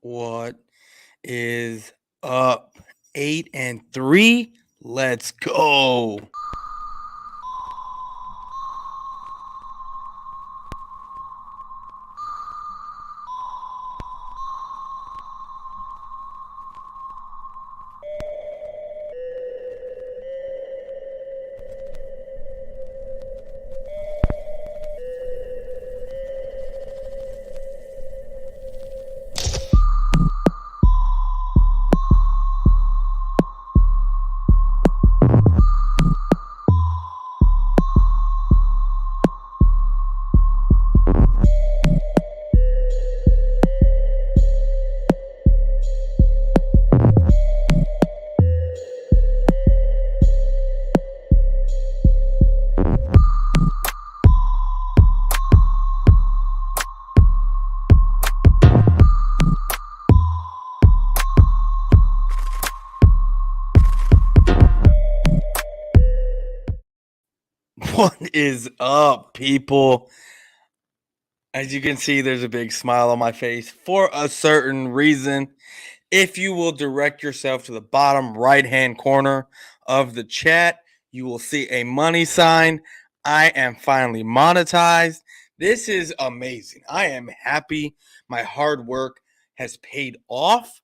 What is up? 8-3. Let's go. What is up, people? As you can see, there's a big smile on my face for a certain reason. If you will direct yourself to the bottom right-hand corner of the chat, you will see a money sign. I am finally monetized. This is amazing. I am happy. My hard work has paid off.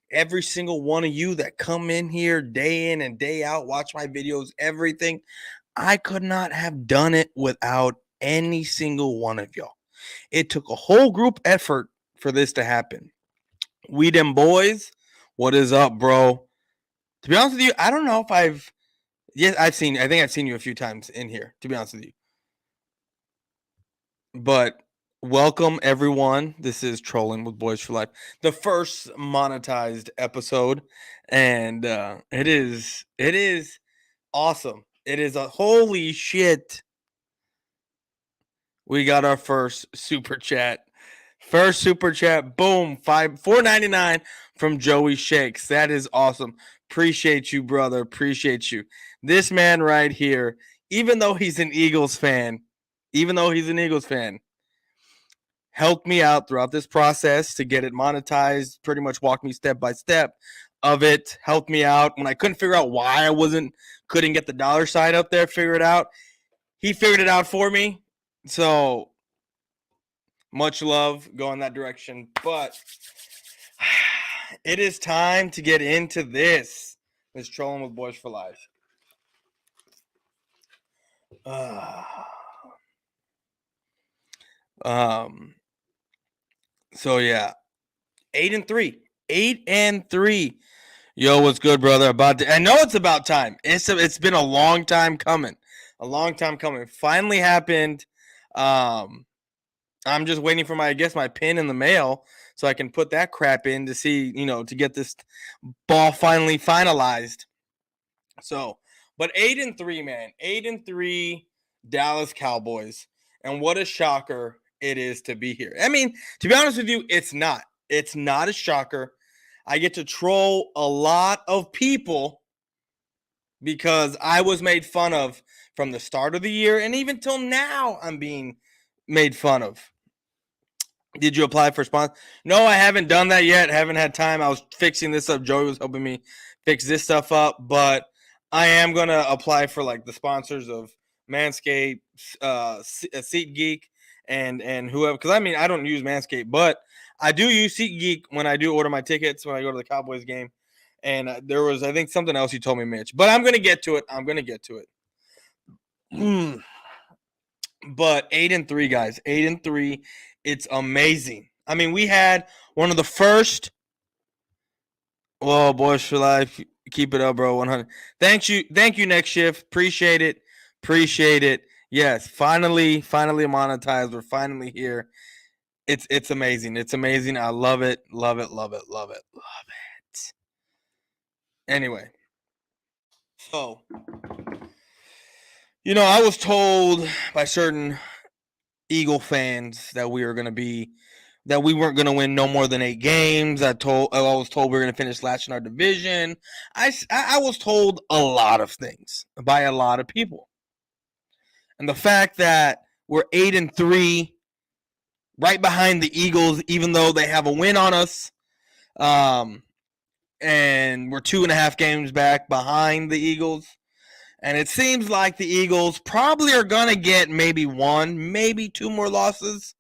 Every single one of you that come in here day in and day out, watch my videos, everything, I could not have done it without any single one of y'all. It took a whole group effort for this to happen. We them boys, what is up, bro? To be honest with you, I don't know if I think I've seen you a few times in here, to be honest with you. But welcome everyone. This is Trolling with Boyz4Life, the first monetized episode, and it is awesome. It is a holy shit. We got our first super chat. First super chat, boom, $4.99 from Joey Shakes. That is awesome. Appreciate you, brother. Appreciate you. This man right here, even though he's an Eagles fan, helped me out throughout this process to get it monetized, pretty much walked me step by step of it, helped me out when I couldn't figure out why I couldn't get the dollar sign up there, figure it out. He figured it out for me. So much love, go in that direction. But it is time to get into this. This Trolling with Boyz4Life. So yeah, 8-3. 8-3. Yo, what's good, brother? I know it's about time. It's been a long time coming. Finally happened. I'm just waiting for my pin in the mail so I can put that crap in to see, to get this ball finally finalized. So, but 8-3, man, 8-3 Dallas Cowboys, and what a shocker it is to be here. I mean, to be honest with you, it's not a shocker. I get to troll a lot of people because I was made fun of from the start of the year, and even till now, I'm being made fun of. Did you apply for sponsor? No, I haven't done that yet. Haven't had time. I was fixing this up. Joey was helping me fix this stuff up, but I am gonna apply for like the sponsors of Manscaped, SeatGeek, and whoever. Because I mean, I don't use Manscaped, but I do use SeatGeek when I do order my tickets when I go to the Cowboys game. And there was, I think, something else you told me, Mitch. But I'm gonna get to it. But 8-3, guys. 8-3. It's amazing. I mean, we had one of the first. Well, Boyz4Life, keep it up, bro. 100. Thank you. Next shift. Appreciate it. Yes, finally monetized. We're finally here. It's amazing. I love it. Anyway, so I was told by certain Eagle fans that we weren't going to win no more than 8 games. I was told we were going to finish last in our division. I was told a lot of things by a lot of people. And the fact that we're 8-3, right behind the Eagles, even though they have a win on us, And we're 2.5 games back behind the Eagles. And it seems like the Eagles probably are going to get maybe one, maybe two more losses.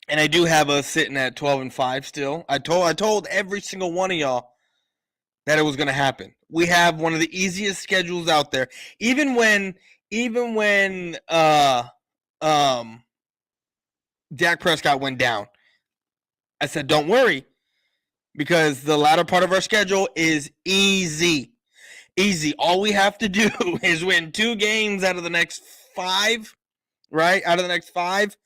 And I do have us sitting at 12-5 still. I told every single one of y'all that it was going to happen. We have one of the easiest schedules out there. Even when Dak Prescott went down, I said, don't worry, because the latter part of our schedule is easy. Easy. All we have to do is win 2 games out of the next 5, right? Out of the next 5.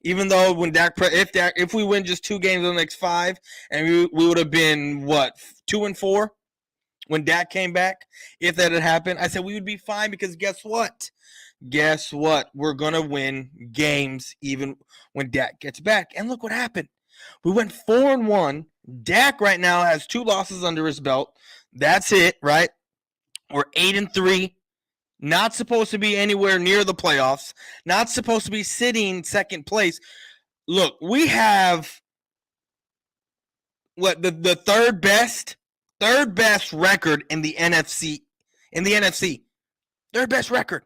Even though when if we win just 2 games in the next 5, and we would have been, what, 2-4 when Dak came back, if that had happened, I said we would be fine, because guess what? Guess what? We're going to win games even when Dak gets back. And look what happened. We went 4-1. Dak right now has 2 losses under his belt. That's it, right? We're 8-3. Not supposed to be anywhere near the playoffs. Not supposed to be sitting second place. Look, we have the third best record in the NFC. Third best record.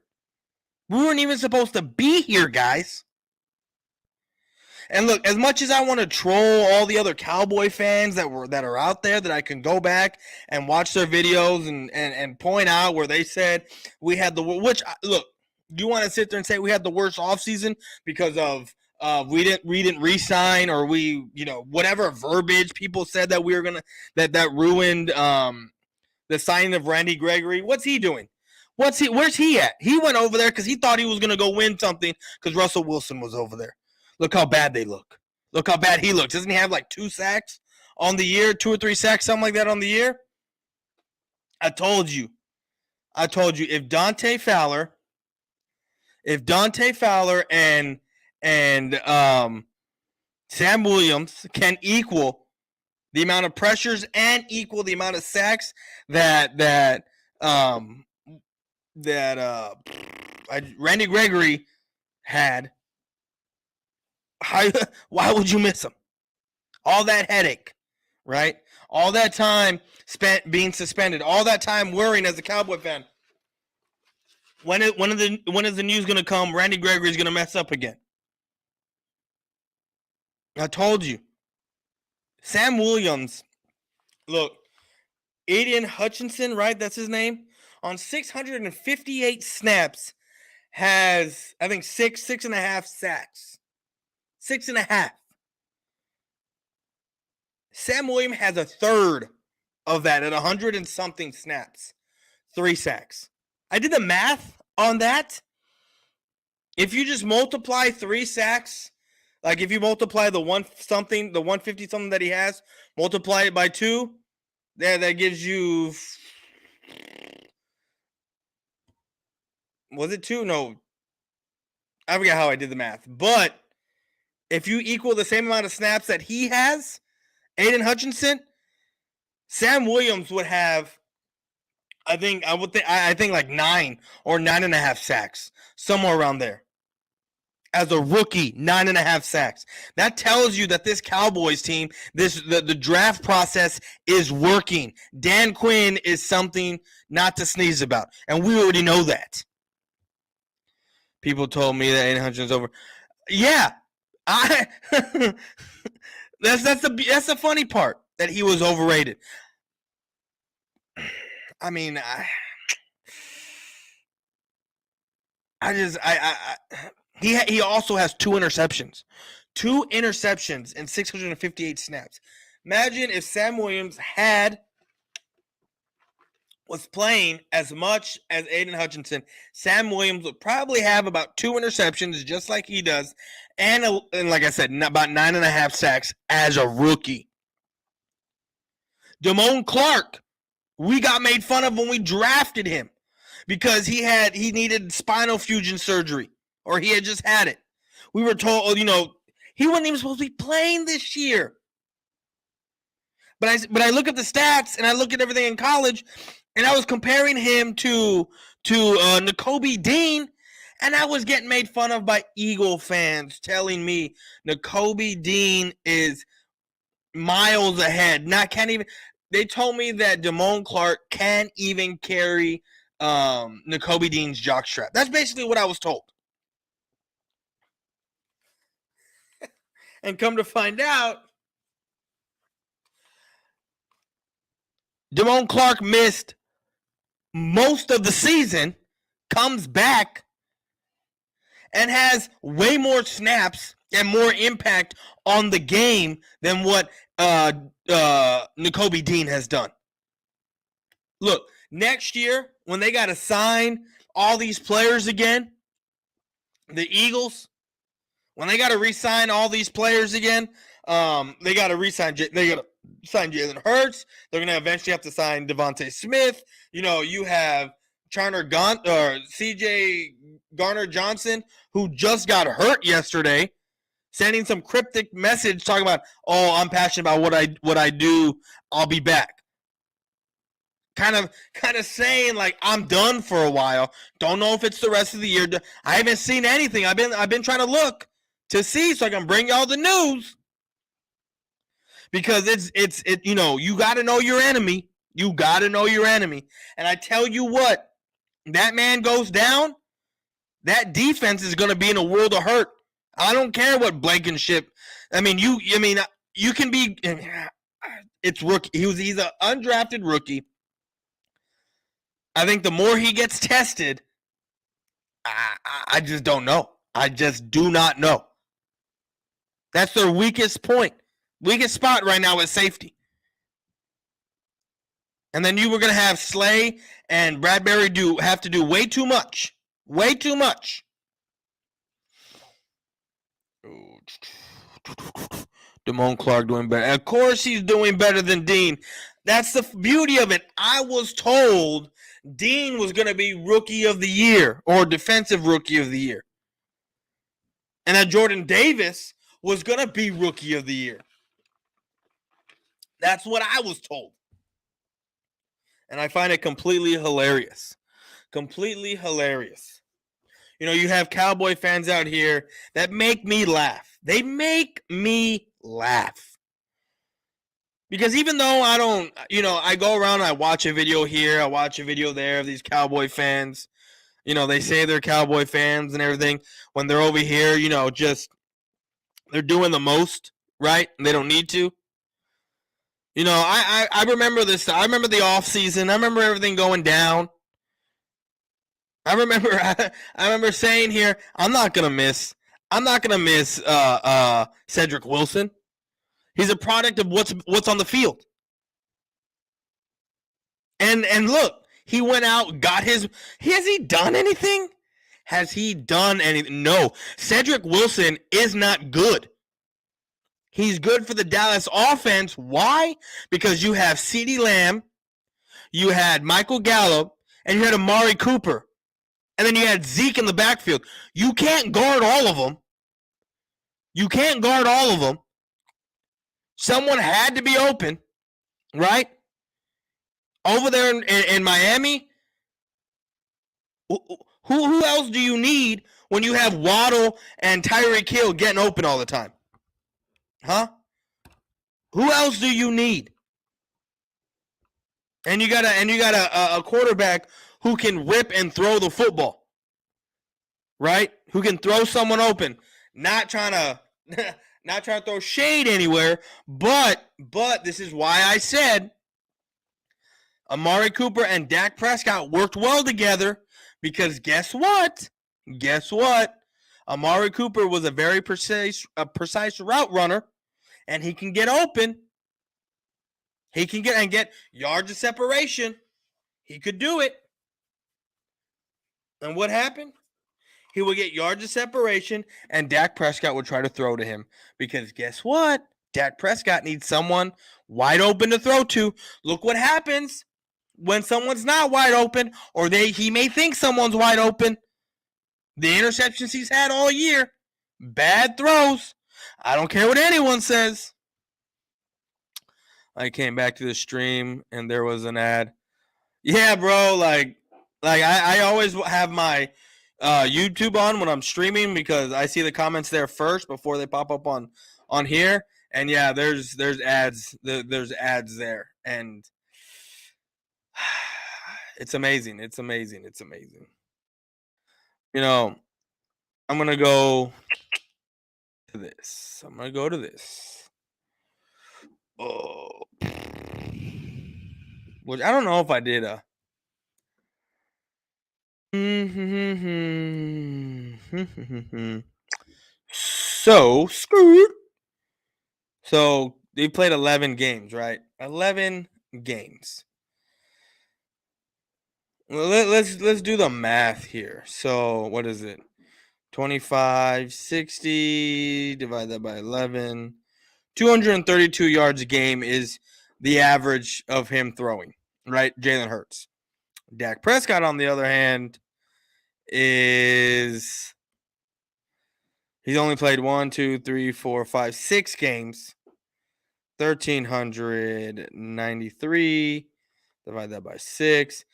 We weren't even supposed to be here, guys. And look, as much as I want to troll all the other Cowboy fans that are out there, that I can go back and watch their videos and point out where they said we had look, you want to sit there and say we had the worst offseason because of we didn't re-sign, or whatever verbiage people said that we were gonna that ruined the signing of Randy Gregory. What's he doing? Where's he at? He went over there because he thought he was gonna go win something because Russell Wilson was over there. Look how bad they look. Look how bad he looks. Doesn't he have like 2 sacks on the year? 2 or 3 sacks, something like that on the year? I told you. If Dante Fowler and Sam Williams can equal the amount of pressures and equal the amount of sacks that Randy Gregory had, why would you miss him? All that headache, right? All that time spent being suspended, all that time worrying as a Cowboy fan. When is the news going to come? Randy Gregory is going to mess up again. I told you. Sam Williams, look, Aiden Hutchinson, right? That's his name. On 658 snaps, has, I think, 6.5 sacks. 6.5. Sam Williams has a third of that at 100 and something snaps. 3 sacks. I did the math on that. If you just multiply 3 sacks, like if you multiply the 150 something that he has, multiply it by 2, that gives you, was it 2? No. I forget how I did the math. But if you equal the same amount of snaps that he has, Aiden Hutchinson, Sam Williams would have, I think like 9 or 9.5 sacks, somewhere around there. As a rookie, 9.5 sacks. That tells you that this Cowboys team, the draft process is working. Dan Quinn is something not to sneeze about, and we already know that. People told me that Aiden Hutchinson's over. Yeah, that's the funny part, that he was overrated. I mean, he also has 2 interceptions. 2 interceptions in 658 snaps. Imagine if Sam Williams was playing as much as Aiden Hutchinson. Sam Williams would probably have about 2 interceptions, just like he does, and like I said, about 9.5 sacks as a rookie. Damone Clark, we got made fun of when we drafted him because he needed spinal fusion surgery, or he had just had it. We were told, he wasn't even supposed to be playing this year. But I look at the stats and I look at everything in college, and I was comparing him to Nakobe Dean, and I was getting made fun of by Eagle fans telling me Nakobe Dean is miles ahead. Can't even. They told me that Damone Clark can't even carry Nakobe Dean's jockstrap. That's basically what I was told. And come to find out, Damone Clark missed most of the season, comes back, and has way more snaps and more impact on the game than what Nakobe Dean has done. Look, next year, when they got to sign all these players again, the Eagles, when they got to re-sign all these players again, they got to re-sign. They got to sign Jalen Hurts. They're going to eventually have to sign Devontae Smith. You know, you have CJ Garner-Johnson, who just got hurt yesterday, sending some cryptic message talking about, "Oh, I'm passionate about what I do. I'll be back." Kind of saying like, I'm done for a while. Don't know if it's the rest of the year. I haven't seen anything. I've been trying to look to see so I can bring y'all the news. Because it's you know, you got to know your enemy. You got to know your enemy. And I tell you what, that man goes down, that defense is going to be in a world of hurt. I don't care what Blankenship. I mean, you can be. It's rookie. He's an undrafted rookie. I think the more he gets tested, I just don't know. I just do not know. That's their weakest point. Weakest spot right now is safety. And then you were going to have Slay and Bradbury have to do way too much. Way too much. Damone Clark doing better. Of course he's doing better than Dean. That's the beauty of it. I was told Dean was going to be Rookie of the Year or Defensive Rookie of the Year. And that Jordan Davis was going to be Rookie of the Year. That's what I was told. And I find it completely hilarious. Completely hilarious. You know, you have Cowboy fans out here that make me laugh. They make me laugh. Because even though I don't, you know, I go around, I watch a video here, I watch a video there of these Cowboy fans. You know, they say they're Cowboy fans and everything. When they're over here, you know, just, they're doing the most, right? And they don't need to. You know, I remember this. I remember the off season. I remember everything going down. I remember saying here, I'm not gonna miss Cedric Wilson. He's a product of what's on the field. And look, he went out, got his. Has he done anything? Has he done anything? No. Cedric Wilson is not good. He's good for the Dallas offense. Why? Because you have CeeDee Lamb, you had Michael Gallup, and you had Amari Cooper. And then you had Zeke in the backfield. You can't guard all of them. You can't guard all of them. Someone had to be open, right? Over there in Miami, who else do you need when you have Waddle and Tyreek Hill getting open all the time? Huh? Who else do you need? And you got a quarterback who can rip and throw the football, right? Who can throw someone open, not trying to throw shade anywhere, but this is why I said Amari Cooper and Dak Prescott worked well together, because guess what? Amari Cooper was a very precise route runner, and he can get open. He can get yards of separation. He could do it. And what happened? He would get yards of separation, and Dak Prescott would try to throw to him. Because guess what? Dak Prescott needs someone wide open to throw to. Look what happens when someone's not wide open, or he may think someone's wide open. The interceptions he's had all year. Bad throws. I don't care what anyone says. I came back to the stream, and there was an ad. Yeah, bro, like I always have my YouTube on when I'm streaming, because I see the comments there first before they pop up on here. And yeah, there's ads. There's ads there, and it's amazing. It's amazing. It's amazing. You know, I'm gonna go to this. I'm gonna go to this. Oh, which I don't know if I did a. So screwed. So they played 11 games, right? 11 games. Well, let's do the math here. So what is it? 25, 60, divide that by 11. 232 yards a game is the average of him throwing, right? Jalen Hurts. Dak Prescott, on the other hand, he's only played 1, 2, 3, 4, 5, 6 games. 1,393. Divide that by 6.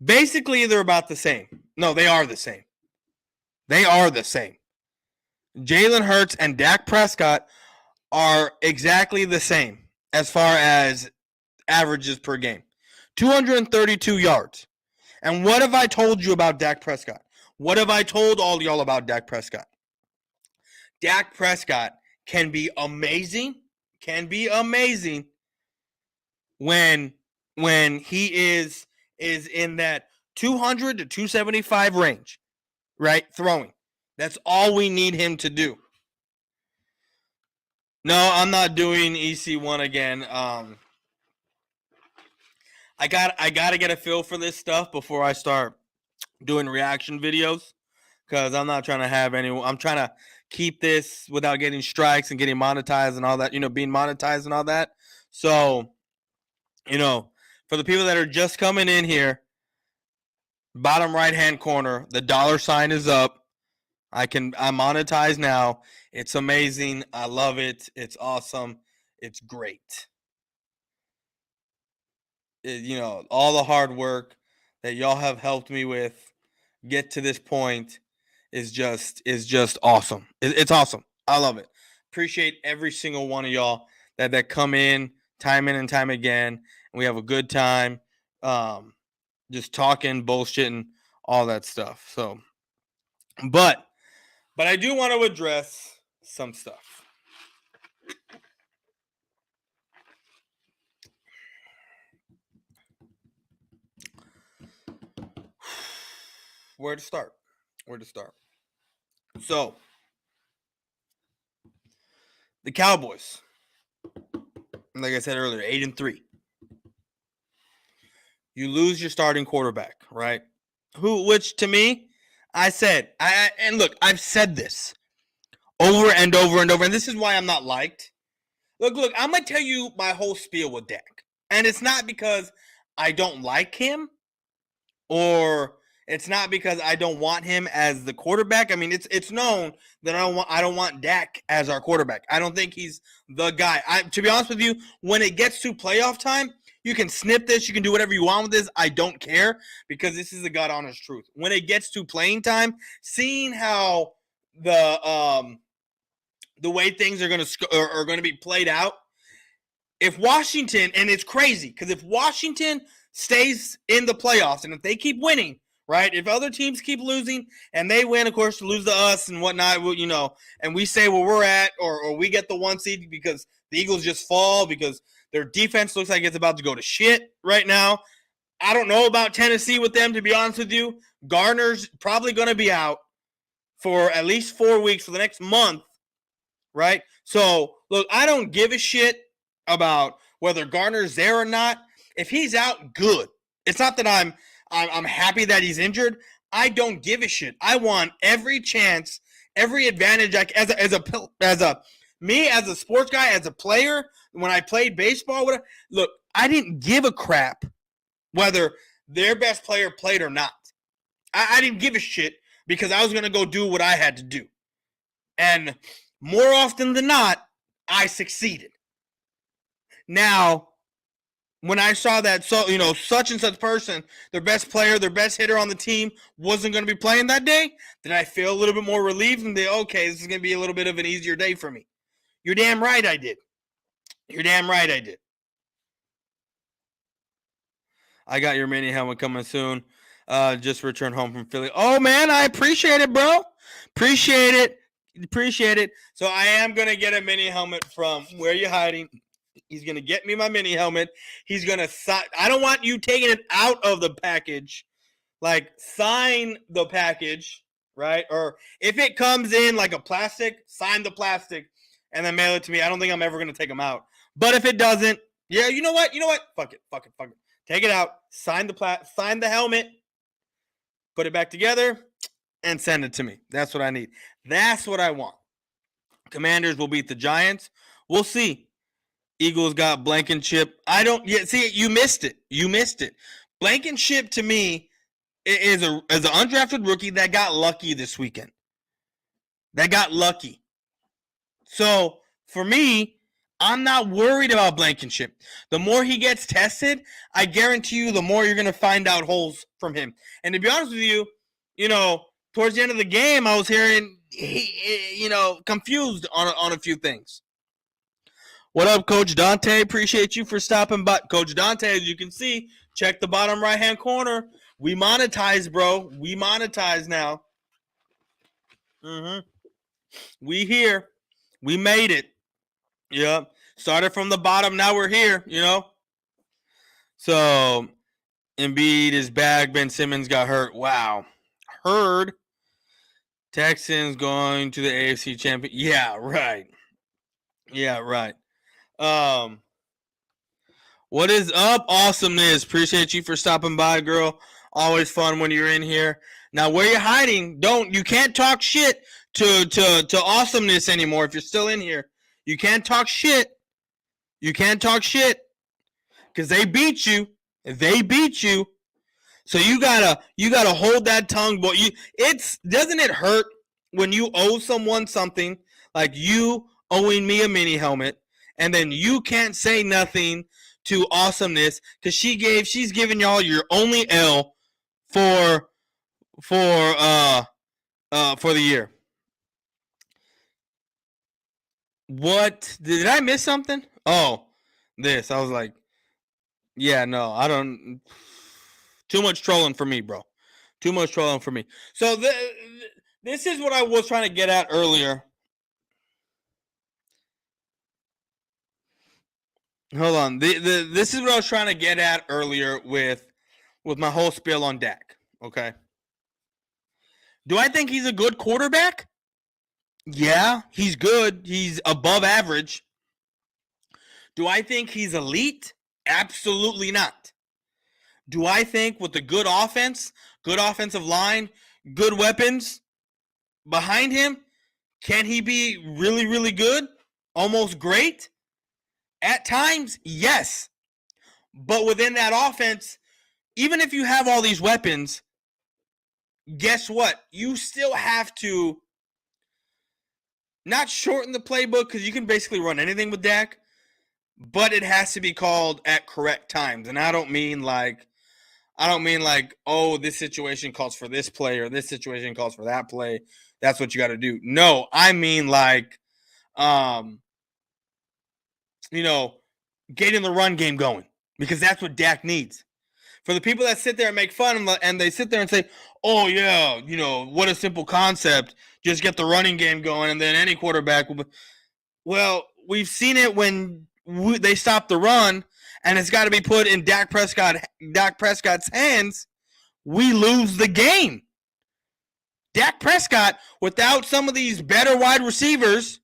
Basically, they're about the same. No, they are the same. They are the same. Jalen Hurts and Dak Prescott are exactly the same as far as averages per game. 232 yards. And what have I told you about Dak Prescott? What have I told all y'all about Dak Prescott? Dak Prescott can be amazing when he is in that 200 to 275 range, right? Throwing. That's all we need him to do. No, I'm not doing EC1 again. I got to get a feel for this stuff before I start doing reaction videos, because I'm not trying to have anyone. I'm trying to keep this without getting strikes and getting monetized and all that, being monetized and all that. So, for the people that are just coming in here, bottom right-hand corner, the $ is up. I'm monetized now. It's amazing. I love it. It's awesome. It's great. All the hard work that y'all have helped me with get to this point is just awesome. It's awesome. I love it. Appreciate every single one of y'all that come in and time again, and we have a good time, just talking, bullshitting, all that stuff. So, but I do want to address some stuff. Where to start? So, the Cowboys, like I said earlier, 8-3. You lose your starting quarterback, right? Which to me, I've said this over and over and over, and this is why I'm not liked. Look, I'm gonna tell you my whole spiel with Dak, and it's not because I don't like him, or it's not because I don't want him as the quarterback. I mean, it's known that I don't want Dak as our quarterback. I don't think he's the guy. To be honest with you, when it gets to playoff time, you can snip this. You can do whatever you want with this. I don't care, because this is the God honest truth. When it gets to playing time, seeing how the way things are going to be played out, if Washington, and it's crazy, because if Washington stays in the playoffs and if they keep winning, right? If other teams keep losing and they win, of course, to lose to us and whatnot, and we say where we're at, or we get the 1 seed because the Eagles just fall because their defense looks like it's about to go to shit right now. I don't know about Tennessee with them, to be honest with you. Garner's probably going to be out for at least 4 weeks, for the next month, right? So, look, I don't give a shit about whether Garner's there or not. If he's out, good. It's not that I'm happy that he's injured. I don't give a shit. I want every chance, every advantage as a sports guy, as a player. When I played baseball, whatever, look, I didn't give a crap whether their best player played or not. I didn't give a shit, because I was going to go do what I had to do. And more often than not, I succeeded. Now, when I saw that, such and such person, their best player, their best hitter on the team, wasn't going to be playing that day, then I feel a little bit more relieved and okay, this is going to be a little bit of an easier day for me. You're damn right I did. You're damn right I did. I got your mini helmet coming soon. Just returned home from Philly. Oh man, I appreciate it, bro. Appreciate it. Appreciate it. So I am gonna get a mini helmet from Where You Hiding. He's gonna get me my mini helmet. He's gonna sign. I don't want you taking it out of the package. Like sign the package, right? Or if it comes in like a plastic, sign the plastic and then mail it to me. I don't think I'm ever gonna take them out. But if it doesn't, yeah, you know what? You know what? Fuck it. Fuck it. Fuck it. Take it out. Sign the helmet. Put it back together and send it to me. That's what I need. That's what I want. Commanders will beat the Giants. We'll see. Eagles got Blankenship. I don't yet see it. You missed it. You missed it. Blankenship to me is an undrafted rookie that got lucky this weekend. That got lucky. So for me, I'm not worried about Blankenship. The more he gets tested, I guarantee you the more you're going to find out holes from him. And to be honest with you, towards the end of the game, I was hearing, confused on a few things. What up, Coach Dante? Appreciate you for stopping by. Coach Dante, as you can see, check the bottom right-hand corner. We monetize, bro. We monetize now. We here. We made it. Yeah. Started from the bottom. Now we're here, So, Embiid is back. Ben Simmons got hurt. Wow. Heard. Texans going to the AFC champion. Yeah, right. Yeah, right. What is up, awesomeness? Appreciate you for stopping by, girl. Always fun when you're in here. Now, where you're hiding, you can't talk shit to awesomeness anymore if you're still in here. You can't talk shit. You can't talk shit because they beat you. They beat you. So you gotta hold that tongue, boy. Doesn't it hurt when you owe someone something, like you owing me a mini helmet, and then you can't say nothing to awesomeness because she's giving y'all your only L for the year. What did I miss something? Oh, this. I was like, yeah, no, I don't. Too much trolling for me, bro. Too much trolling for me. So this is what I was trying to get at earlier. Hold on. This is what I was trying to get at earlier with my whole spiel on Dak. Okay. Do I think he's a good quarterback? Yeah, he's good. He's above average. Do I think he's elite? Absolutely not. Do I think with the good offense, good offensive line, good weapons behind him, can he be really, really good? Almost great? At times, yes. But within that offense, even if you have all these weapons, guess what? You still have to not shorten the playbook because you can basically run anything with Dak, but it has to be called at correct times. And I don't mean like, oh, this situation calls for this play or this situation calls for that play. That's what you got to do. No, I mean like, getting the run game going because that's what Dak needs. For the people that sit there and make fun and they sit there and say, oh, yeah, what a simple concept. Just get the running game going and then any quarterback will. Well, we've seen it when they stop the run and it's got to be put in Dak Prescott's hands. We lose the game. Dak Prescott, without some of these better wide receivers,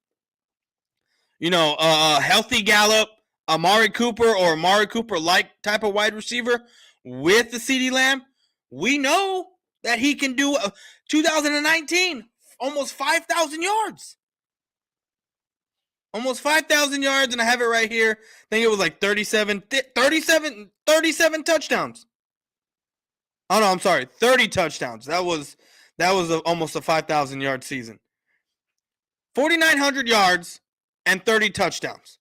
a healthy Gallup, Amari Cooper-like type of wide receiver with the CeeDee Lamb, we know that he can do 2019, almost 5,000 yards. Almost 5,000 yards, and I have it right here. I think it was like 37 touchdowns. Oh, no, I'm sorry, 30 touchdowns. That was almost a 5,000-yard season. 4,900 yards and 30 touchdowns.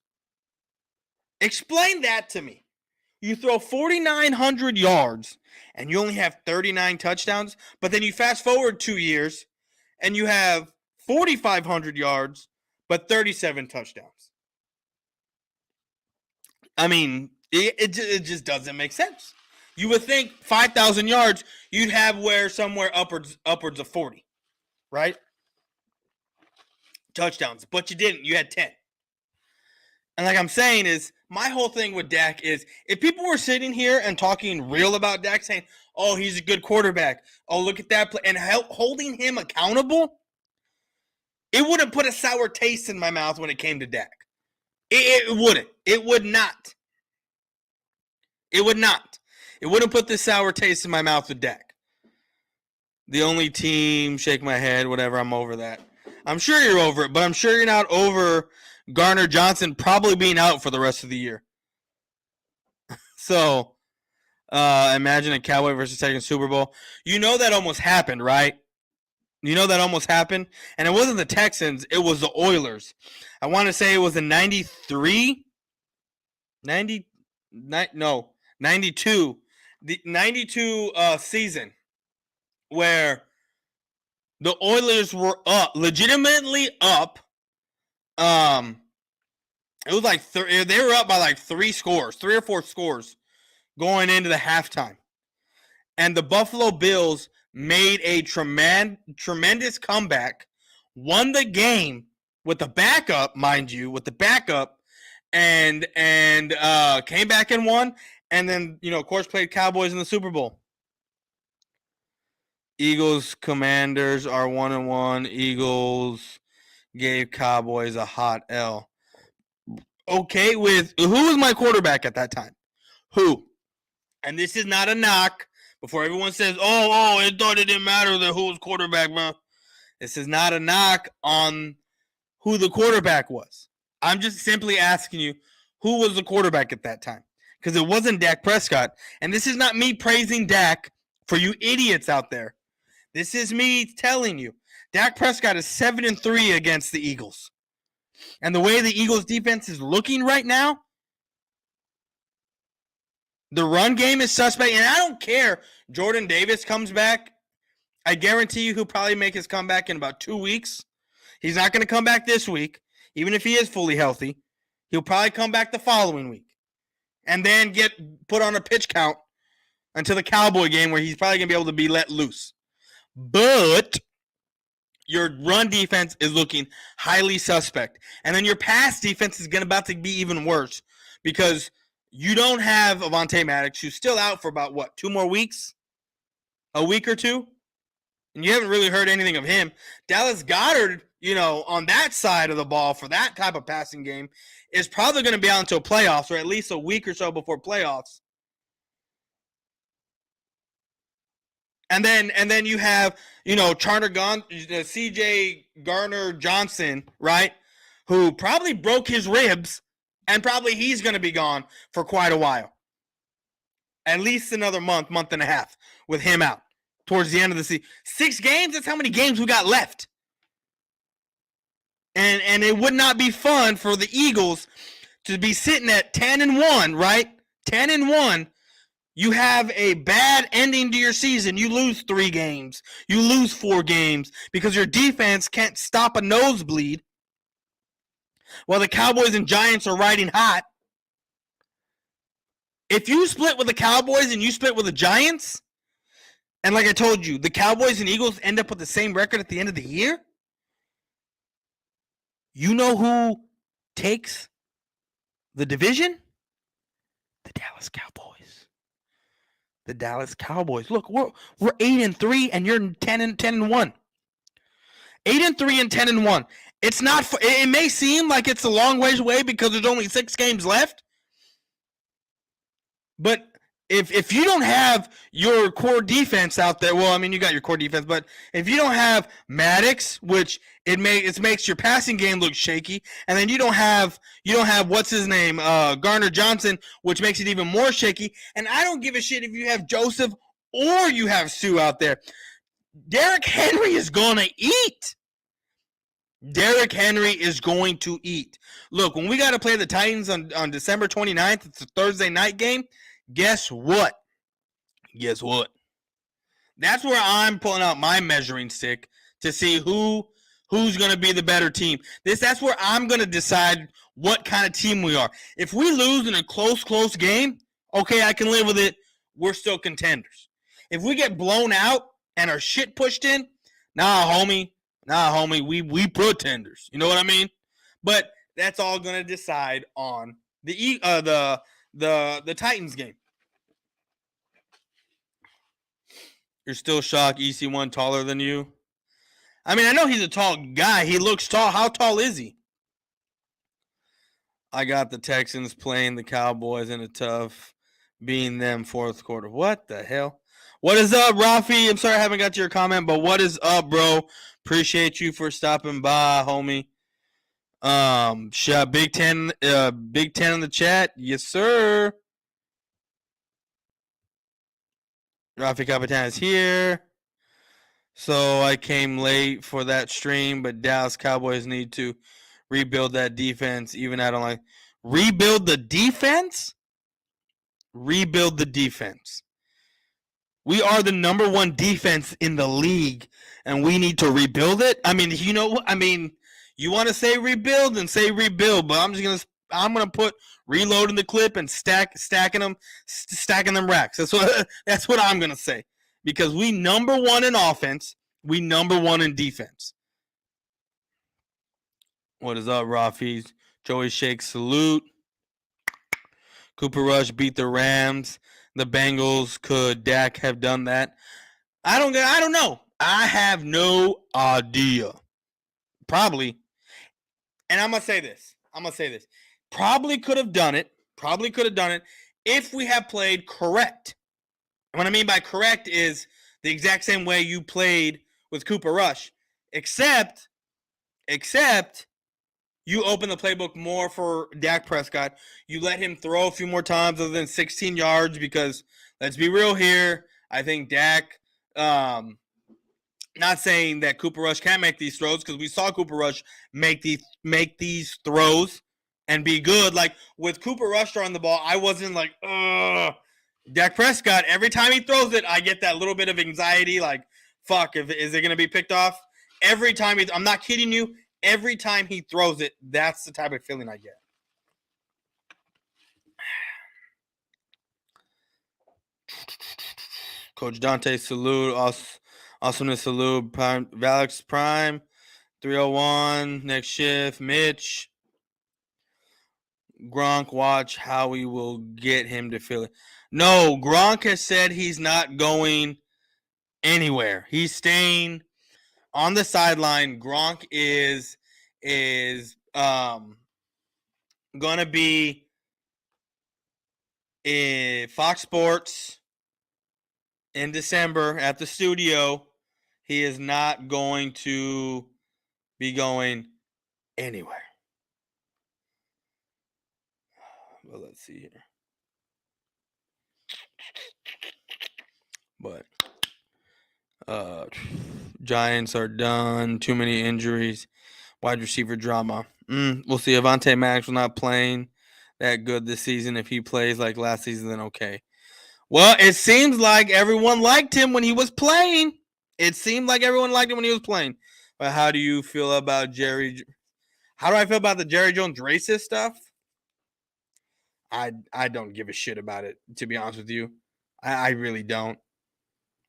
Explain that to me. You throw 4,900 yards and you only have 39 touchdowns, but then you fast forward 2 years and you have 4,500 yards but 37 touchdowns. I mean, it just doesn't make sense. You would think 5,000 yards, you'd have somewhere upwards of 40, right? Touchdowns, but you didn't. You had 10. And like I'm saying is, my whole thing with Dak is, if people were sitting here and talking real about Dak, saying, oh, he's a good quarterback, oh, look at that play, and holding him accountable, it wouldn't put a sour taste in my mouth when it came to Dak. It wouldn't. It would not. It would not. It wouldn't put this sour taste in my mouth with Dak. The only team, shake my head, whatever, I'm over that. I'm sure you're over it, but I'm sure you're not over Garner Johnson probably being out for the rest of the year. So, imagine a Cowboy versus Texans Super Bowl. You know that almost happened, right? You know that almost happened? And it wasn't the Texans, it was the Oilers. I want to say it was in 92. The 92 season where the Oilers were legitimately up. It was like they were up by like 3 or 4 scores going into the halftime. And the Buffalo Bills made a tremendous comeback, won the game with the backup, mind you, and came back and won. And then, of course, played Cowboys in the Super Bowl. Eagles Commanders are 1-1. Eagles gave Cowboys a hot L. Okay, with who was my quarterback at that time? Who? And this is not a knock. Before everyone says, oh, it thought it didn't matter that who was quarterback, bro. This is not a knock on who the quarterback was. I'm just simply asking you, who was the quarterback at that time? Because it wasn't Dak Prescott. And this is not me praising Dak for you idiots out there. This is me telling you, Dak Prescott is 7-3 against the Eagles. And the way the Eagles defense is looking right now, the run game is suspect. And I don't care. Jordan Davis comes back. I guarantee you he'll probably make his comeback in about 2 weeks. He's not going to come back this week, even if he is fully healthy. He'll probably come back the following week and then get put on a pitch count until the Cowboy game where he's probably going to be able to be let loose. But your run defense is looking highly suspect. And then your pass defense is about to be even worse because you don't have Avonte Maddox, who's still out for about, 2 more weeks? A week or 2? And you haven't really heard anything of him. Dallas Goedert, on that side of the ball for that type of passing game is probably going to be out until playoffs or at least a week or so before playoffs. And then you have, CJ Garner Johnson, right? Who probably broke his ribs and probably he's going to be gone for quite a while. At least another month and a half with him out towards the end of the season. 6 games, that's how many games we got left. And it would not be fun for the Eagles to be sitting at 10-1, right? 10-1. You have a bad ending to your season. You lose 3 games. You lose 4 games because your defense can't stop a nosebleed while the Cowboys and Giants are riding hot. If you split with the Cowboys and you split with the Giants, and like I told you, the Cowboys and Eagles end up with the same record at the end of the year, you know who takes the division? The Dallas Cowboys. The Dallas Cowboys. Look, we're 8-3 and you're 10-1. 8-3 and 10-1. It's not. It may seem like it's a long ways away because there's only 6 games left. But if you don't have your core defense out there, well, I mean, you got your core defense, but if you don't have Maddox, which it makes your passing game look shaky, and then you don't have what's his name, Garner Johnson, which makes it even more shaky. And I don't give a shit if you have Joseph or you have Sue out there. Derrick Henry is gonna eat. Derrick Henry is going to eat. Look, when we got to play the Titans on December 29th, it's a Thursday night game. Guess what? Guess what? That's where I'm pulling out my measuring stick to see who's going to be the better team. That's where I'm going to decide what kind of team we are. If we lose in a close game, okay, I can live with it. We're still contenders. If we get blown out and our shit pushed in, nah, homie, we pretenders. You know what I mean? But that's all gonna decide on the Titans game. You're still shocked EC1 taller than you? I mean, I know he's a tall guy. He looks tall. How tall is he? I got the Texans playing the Cowboys in a tough being them fourth quarter. What the hell? What is up, Rafi? I'm sorry I haven't got to your comment, but what is up, bro? Appreciate you for stopping by, homie. Big Ten in the chat. Yes, sir. Rafi Capitan is here. So I came late for that stream, but Dallas Cowboys need to rebuild that defense. Even I don't like rebuild the defense. Rebuild the defense. We are the number one defense in the league, and we need to rebuild it. I mean, you know, you want to say rebuild and say rebuild, but I'm gonna put reloading the clip and stacking them racks. That's what I'm gonna say, because we number one in offense, we number one in defense. What is up, Rafi? Joey Shake salute. Cooper Rush beat the Rams. The Bengals, could Dak have done that? I don't know. I have no idea. Probably. And I'm going to say this. Probably could have done it. If we had played correct. And what I mean by correct is the exact same way you played with Cooper Rush. Except you open the playbook more for Dak Prescott. You let him throw a few more times other than 16 yards, because let's be real here. I think Dak, not saying that Cooper Rush can't make these throws, because we saw Cooper Rush make these throws and be good. Like with Cooper Rush throwing the ball, I wasn't like, ugh. Dak Prescott, every time he throws it, I get that little bit of anxiety, like, fuck, is it going to be picked off? Every time I'm not kidding you. Every time he throws it, that's the type of feeling I get. Coach Dante, salute. Awesomeness, salute. Valix Prime, 301. Next shift. Mitch. Gronk, watch how we will get him to Philly. No, Gronk has said he's not going anywhere. He's staying on the sideline. Gronk is gonna be in Fox Sports in December at the studio. He is not going to be going anywhere. Well, let's see here. But Giants are done. Too many injuries. Wide receiver drama. We'll see. Avonte Maddox will not playing that good this season. If he plays like last season, then okay. Well, it seems like everyone liked him when he was playing. But how do you feel about Jerry? How do I feel about the Jerry Jones racist stuff? I don't give a shit about it, to be honest with you. I really don't.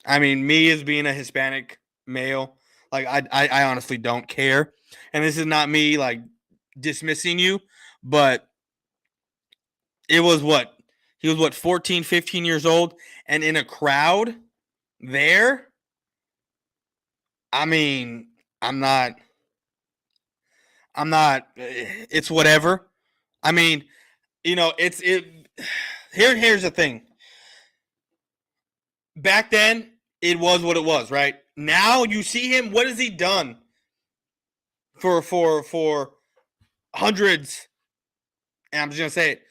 I mean, me as being a Hispanic male, like I honestly don't care. And this is not me like dismissing you, but it was he was 14, 15 years old, and in a crowd there. I mean, I'm not it's whatever. I mean, you know, here's the thing. Back then, it was what it was, right? Now you see him. What has he done for hundreds? And I'm just gonna say it.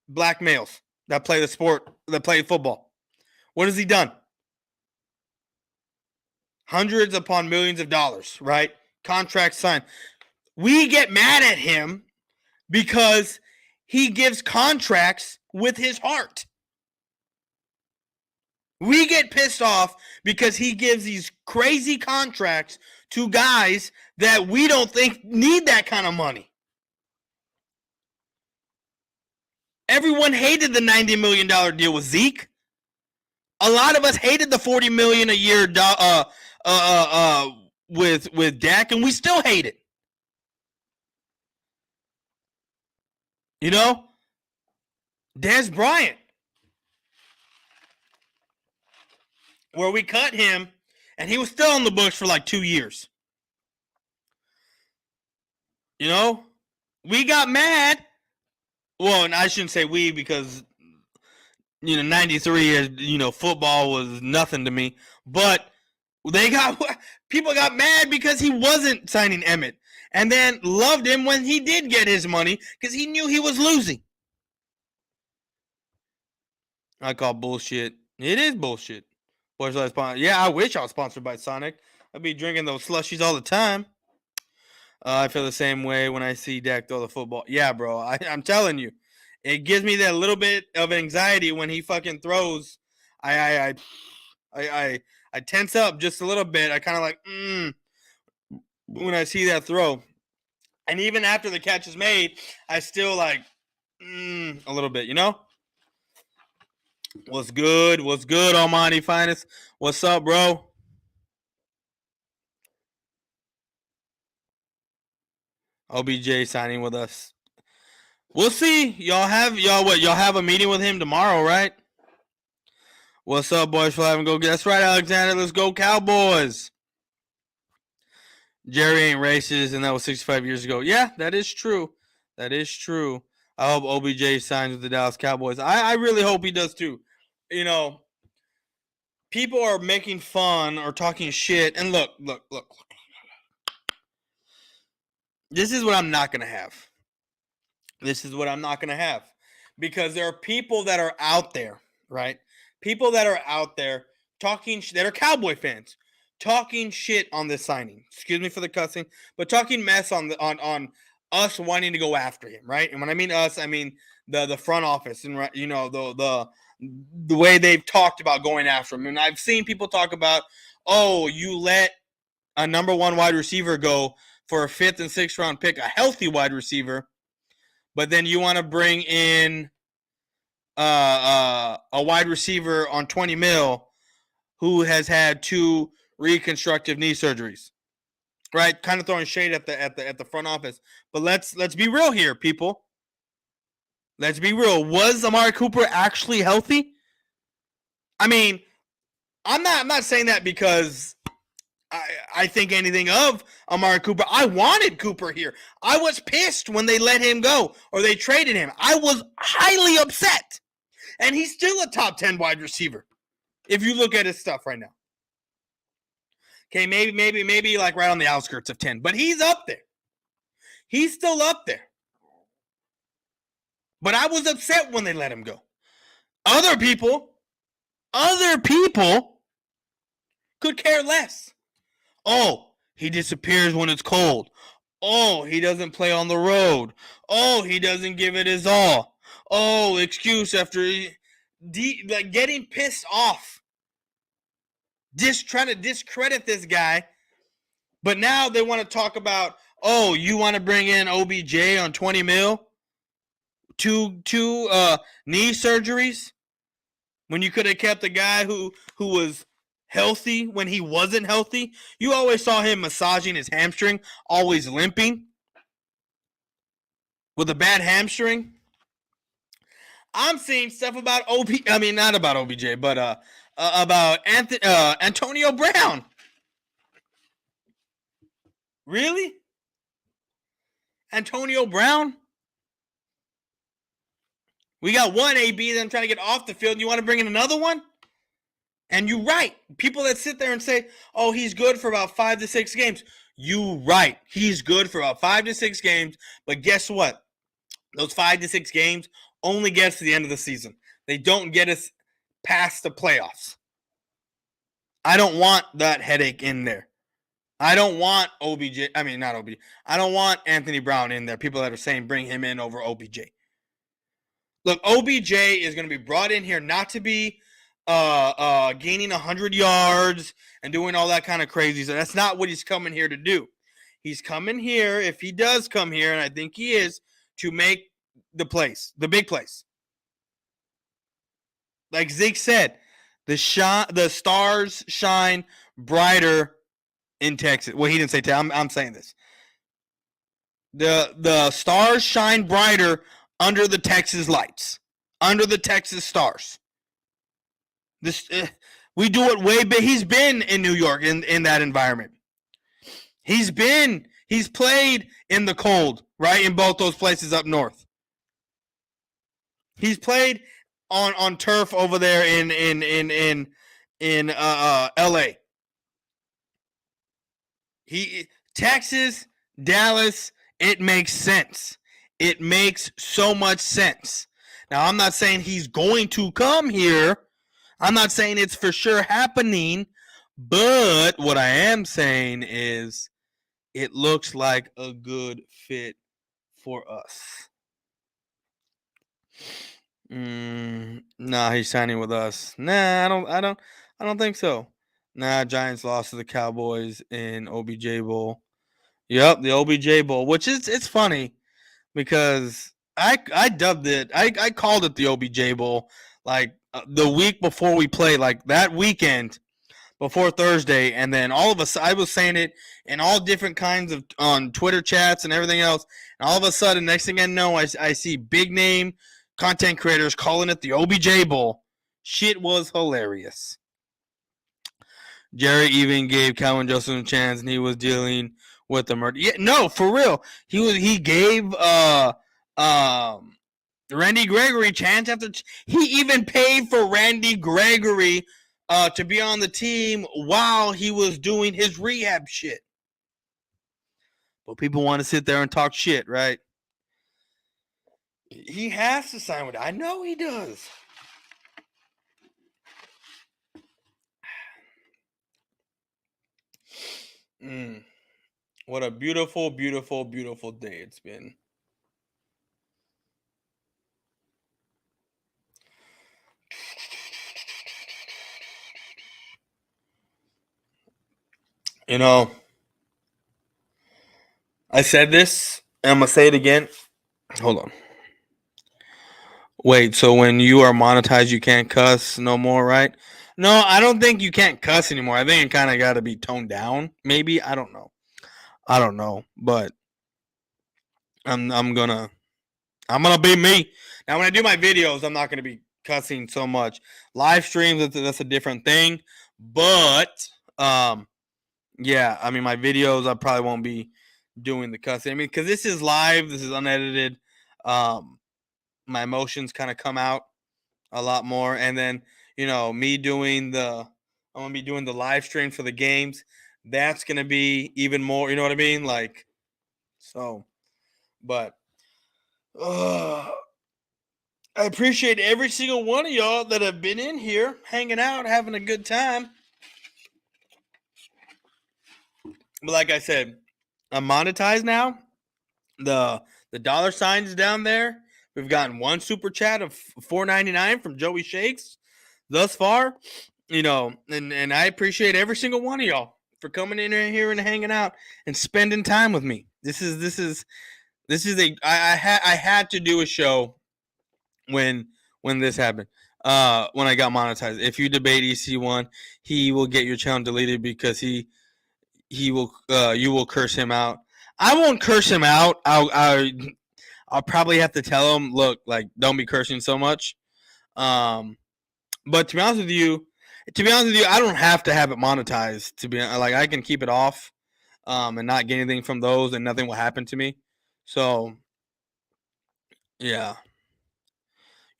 Black males that play the sport, that play football. What has he done? Hundreds upon millions of dollars, right? Contracts signed. We get mad at him because he gives contracts with his heart. We get pissed off because he gives these crazy contracts to guys that we don't think need that kind of money. Everyone hated the $90 million deal with Zeke. A lot of us hated the $40 million a year with Dak, and we still hate it. You know, Dez Bryant, where we cut him, and he was still on the books for like 2 years. You know, we got mad. Well, and I shouldn't say we because, 93 is, football was nothing to me. But people got mad because he wasn't signing Emmett. And then loved him when he did get his money because he knew he was losing. I call bullshit. It is bullshit. Boyz4Life, yeah, I wish I was sponsored by Sonic. I'd be drinking those slushies all the time. I feel the same way when I see Dak throw the football. Yeah, bro, I'm telling you, it gives me that little bit of anxiety when he fucking throws. I tense up just a little bit. I kind of like when I see that throw, and even after the catch is made, I still like a little bit. What's good? What's good, Almighty Finest? What's up, bro? OBJ signing with us. We'll see. Y'all have a meeting with him tomorrow, right? What's up, Boyz4Life? Go. That's right, Alexander. Let's go, Cowboys. Jerry ain't racist, and that was 65 years ago. Yeah, that is true. That is true. I hope OBJ signs with the Dallas Cowboys. I really hope he does too. People are making fun or talking shit, and look. This is what I'm not gonna have. Because there are people that are out there, right? People that are out there talking that are Cowboy fans, talking shit on this signing. Excuse me for the cussing, but talking mess on us wanting to go after him, right? And when I mean us, I mean the front office and the way they've talked about going after him. And I've seen people talk about, oh, you let a number one wide receiver go for a 5th and 6th round pick, a healthy wide receiver, but then you want to bring in a wide receiver on 20 mil who has had 2 reconstructive knee surgeries, right? Kind of throwing shade at the front office. But let's be real here, people. Let's be real. Was Amari Cooper actually healthy? I mean, I'm not saying that because I think anything of Amari Cooper. I wanted Cooper here. I was pissed when they let him go or they traded him. I was highly upset. And he's still a top 10 wide receiver if you look at his stuff right now. Okay, maybe like right on the outskirts of 10. But he's up there. He's still up there. But I was upset when they let him go. Other people could care less. Oh, he disappears when it's cold. Oh, he doesn't play on the road. Oh, he doesn't give it his all. Oh, excuse after getting pissed off. Trying to discredit this guy. But now they want to talk about, oh, you want to bring in OBJ on 20 mil? Two knee surgeries? When you could have kept a guy who was healthy when he wasn't healthy. You always saw him massaging his hamstring, always limping with a bad hamstring. I'm seeing stuff about not about OBJ, but about Antonio Brown. Really? Antonio Brown? We got one AB that I'm trying to get off the field. You want to bring in another one? And you're right. People that sit there and say, oh, he's good for about 5 to 6 games. You're right. He's good for about 5 to 6 games. But guess what? Those 5 to 6 games only get us to the end of the season. They don't get us past the playoffs. I don't want that headache in there. I don't want OBJ. I mean, not OBJ. I don't want Anthony Brown in there. People that are saying bring him in over OBJ. Look, OBJ is going to be brought in here not to be gaining 100 yards and doing all that kind of crazy. So that's not what he's coming here to do. He's coming here, if he does come here, and I think he is, to make the big place. Like Zeke said, the stars shine brighter in Texas. Well, he didn't say I'm saying this. The stars shine brighter under the Texas lights, under the Texas stars. This we do it way big. He's been in New York in that environment. He's played in the cold, right? In both those places up north. He's played on turf over there in LA. Texas, Dallas, it makes sense. It makes so much sense. Now, I'm not saying he's going to come here. I'm not saying it's for sure happening, but what I am saying is it looks like a good fit for us. Nah, he's signing with us. Nah, I don't think so. Nah, Giants lost to the Cowboys in OBJ Bowl. Yep, the OBJ Bowl, which is it's funny because I dubbed it. I called it the OBJ Bowl like the week before we played, like that weekend before Thursday, and then all of a sudden I was saying it in all different kinds of on Twitter chats and everything else, and all of a sudden, next thing I know, I see big name content creators calling it the OBJ Bowl. Shit was hilarious. Jerry even gave Calvin Joseph a chance, and he was dealing with the murder. Yeah, no, for real. He gave Randy Gregory chance after he even paid for Randy Gregory to be on the team while he was doing his rehab shit. But people want to sit there and talk shit, right? He has to sign with it. I know he does. What a beautiful, beautiful, beautiful day it's been. You know, I said this, and I'm going to say it again. Hold on. Wait, so when you are monetized, you can't cuss no more, right? No, I don't think you can't cuss anymore. I think it kind of got to be toned down. Maybe I don't know, but I'm gonna be me. Now, when I do my videos, I'm not gonna be cussing so much. Live streams, that's a different thing. But yeah, I mean, my videos, I probably won't be doing the cussing. I mean, because this is live, this is unedited. My emotions kind of come out a lot more, and then me doing I'm gonna be doing the live stream for the games. That's gonna be even more. You know what I mean? Like, so, but I appreciate every single one of y'all that have been in here, hanging out, having a good time. But like I said, I'm monetized now. The dollar signs down there. We've gotten one super chat of $4.99 from Joey Shakes thus far. And I appreciate every single one of y'all for coming in here and hanging out and spending time with me. This is I had to do a show when this happened. When I got monetized. If you debate EC1, he will get your channel deleted because he will you will curse him out. I won't curse him out. I'll probably have to tell him, look, like, don't be cursing so much. But to be honest with you, I don't have to have it monetized. To be like, I can keep it off, and not get anything from those, and nothing will happen to me. So, yeah.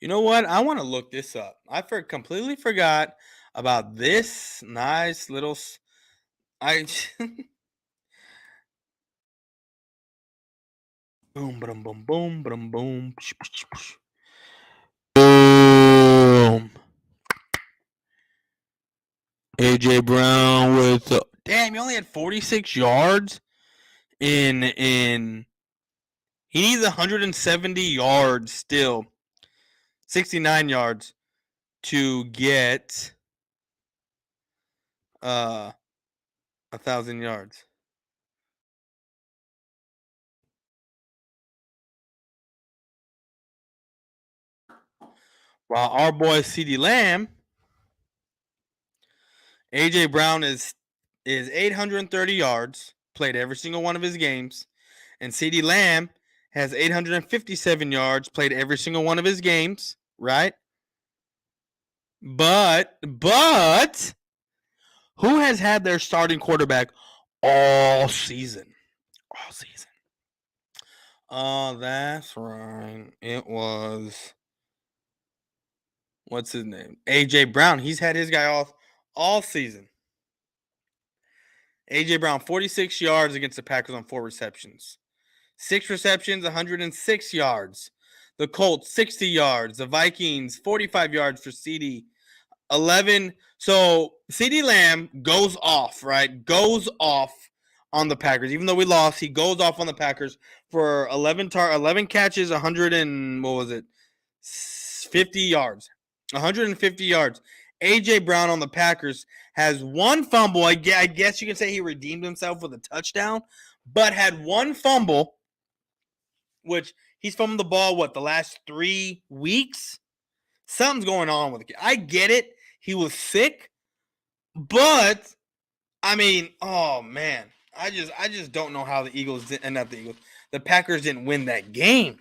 You know what? I want to look this up. I completely forgot about this nice little. I boom, boom, boom, boom, boom, boom, boom. AJ Brown with damn. He only had 46 yards in. He needs 170 yards still. 69 yards to get 1,000 yards. While our boy CeeDee Lamb, AJ Brown is 830 yards, played every single one of his games, and CeeDee Lamb has 857 yards, played every single one of his games, right? But who has had their starting quarterback all season? All season. Oh, that's right. It was, what's his name? AJ Brown. He's had his guy off all season. AJ Brown, 46 yards against the Packers on 4 receptions. 6 receptions, 106 yards. The Colts, 60 yards. The Vikings, 45 yards for CD. 11. So CeeDee Lamb goes off, right? Goes off on the Packers. Even though we lost, he goes off on the Packers for 11 catches, 100 and, what was it? 50 yards. 150 yards. AJ Brown on the Packers has 1 fumble. I guess you can say he redeemed himself with a touchdown, but had 1 fumble, which he's fumbled the ball, the last 3 weeks? Something's going on with the kid. I get it. He was sick, but I mean, oh man, I just don't know how the Eagles and not the Eagles, the Packers didn't win that game.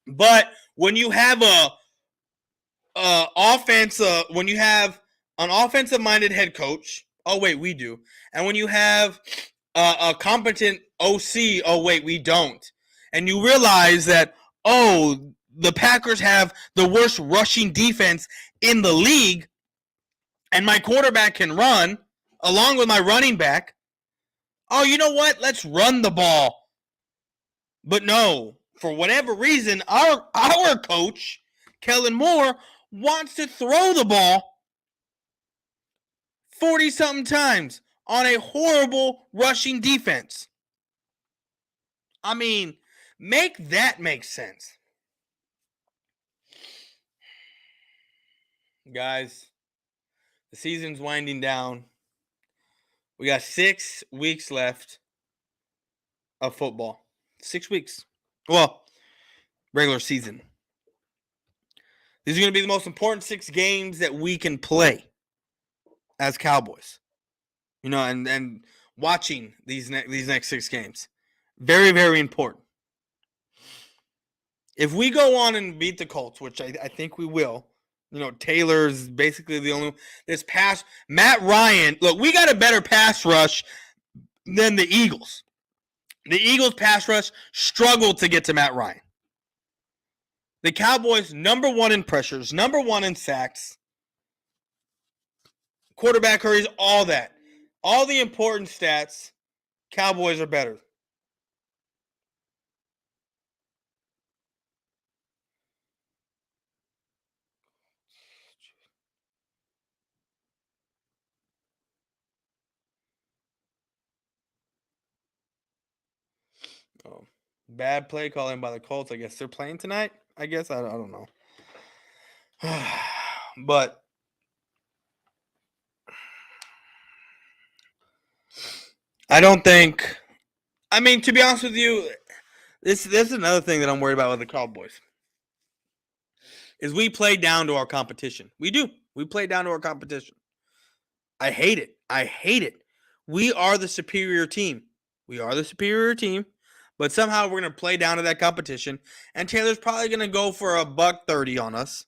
But when you have when you have an offensive-minded head coach, oh wait, we do, and when you have a competent OC, oh wait, we don't, and you realize that, oh, the Packers have the worst rushing defense in the league, and my quarterback can run along with my running back. Oh, you know what? Let's run the ball. But no, for whatever reason, our coach, Kellen Moore, wants to throw the ball 40-something times on a horrible rushing defense. I mean, make that make sense. Guys, the season's winding down. We got 6 weeks left of football. 6 weeks. Well, regular season. These are going to be the most important 6 games that we can play as Cowboys. You know, and watching these next 6 games. Very, very important. If we go on and beat the Colts, which I think we will, you know, Taylor's basically the only this pass. Matt Ryan, look, we got a better pass rush than the Eagles. The Eagles pass rush struggled to get to Matt Ryan. The Cowboys, number 1 in pressures, number 1 in sacks, quarterback hurries, all that. All the important stats, Cowboys are better. Oh, bad play calling by the Colts. I guess they're playing tonight. I guess I don't know. But I don't think. I mean, to be honest with you, this is another thing that I'm worried about with the Cowboys. Is we play down to our competition. We do. We play down to our competition. I hate it. I hate it. We are the superior team. We are the superior team. But somehow we're going to play down to that competition. And Taylor's probably going to go for a $130 on us.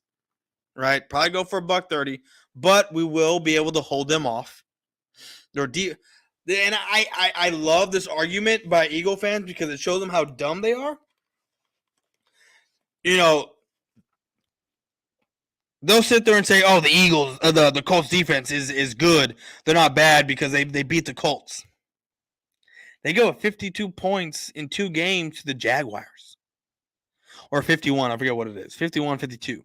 Right? Probably go for a $130. But we will be able to hold them off. And I love this argument by Eagle fans because it shows them how dumb they are. You know, they'll sit there and say, oh, the Eagles, the Colts defense is good. They're not bad because they beat the Colts. They go 52 points in 2 games to the Jaguars. Or 51, I forget what it is. 51-52.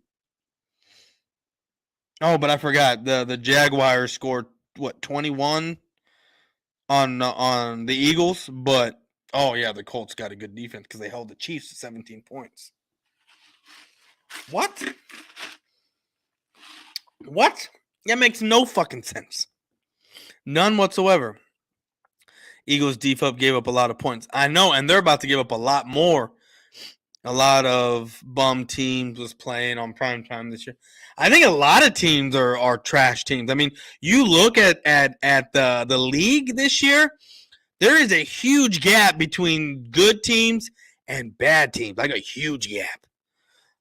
Oh, but I forgot. The Jaguars scored, 21 on the Eagles? But, oh, yeah, the Colts got a good defense because they held the Chiefs to 17 points. What? That makes no fucking sense. None whatsoever. Eagles defense gave up a lot of points. I know, and they're about to give up a lot more A lot of bum teams was playing on primetime this year. I think a lot of teams are trash teams. I mean, you look at the league this year, there is a huge gap between good teams and bad teams. Like a huge gap.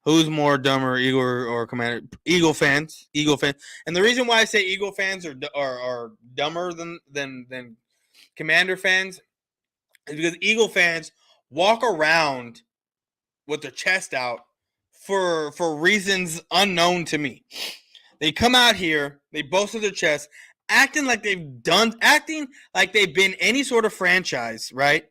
Who's more dumber, Eagle or Commander? Eagle fans. Eagle fans. And the reason why I say Eagle fans are dumber than Commander fans is because Eagle fans walk around with their chest out for reasons unknown to me. They come out here, they boast of their chest, acting like they've been any sort of franchise, right?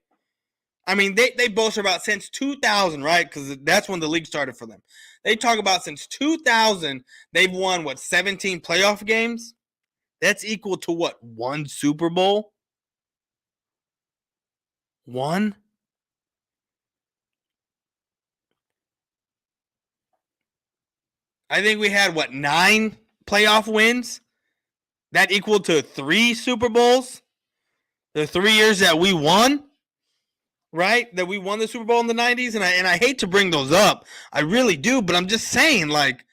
I mean, they boast about since 2000, right? Because that's when the league started for them. They talk about since 2000, they've won, 17 playoff games? That's equal to what, 1 Super Bowl? 1? I think we had, 9 playoff wins? That equal to 3 Super Bowls? The 3 years that we won? Right? That we won the Super Bowl in the 90s? And I hate to bring those up. I really do. But I'm just saying, like,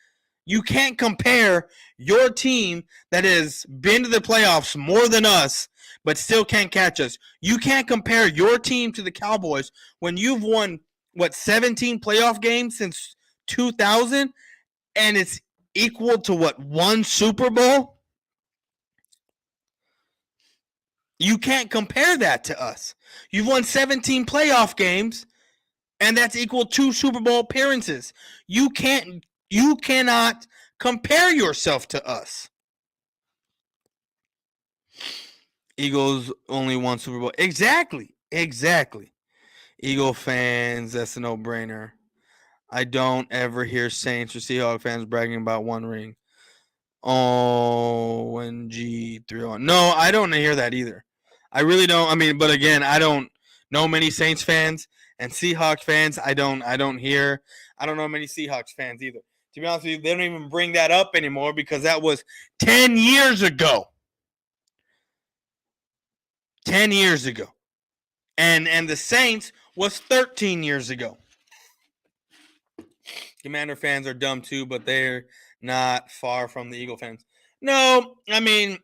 you can't compare your team that has been to the playoffs more than us, but still can't catch us. You can't compare your team to the Cowboys when you've won, 17 playoff games since 2000, and it's equal to, 1 Super Bowl? You can't compare that to us. You've won 17 playoff games, and that's equal to Super Bowl appearances. You cannot compare yourself to us. Eagles only won Super Bowl. Exactly. Eagle fans, that's a no-brainer. I don't ever hear Saints or Seahawks fans bragging about 1 ring. ONG 301. No, I don't hear that either. I really don't. I mean, but again, I don't know many Saints fans and Seahawks fans. I don't hear. I don't know many Seahawks fans either. To be honest with you, they don't even bring that up anymore because that was 10 years ago. 10 years ago. And the Saints was 13 years ago. Commander fans are dumb too, but they're not far from the Eagle fans. No, I mean,